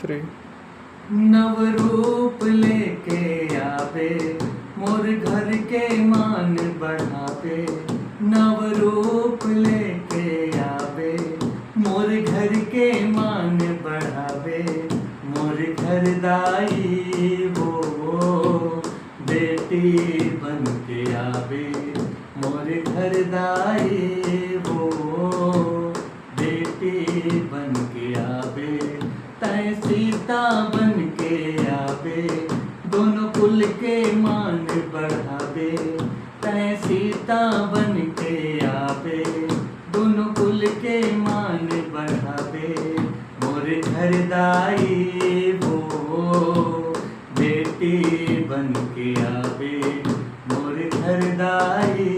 3 नव रूप लेके आवे मोर घर के मान बढ़ावे। नव रूप लेके आवे मोर घर के मान बढ़ावे। मोर घर दाई वो बेटी बन के आवे। मोर घर दाई वो बेटी बन के आवे। तय सीता बन के आवे दोनों कुल के मान बढ़ावे। तय सीता बन के आवे दोनों कुल के मान बढ़ावे। मोर घर दाई वो बेटी बन के आवे। मोर घर दाई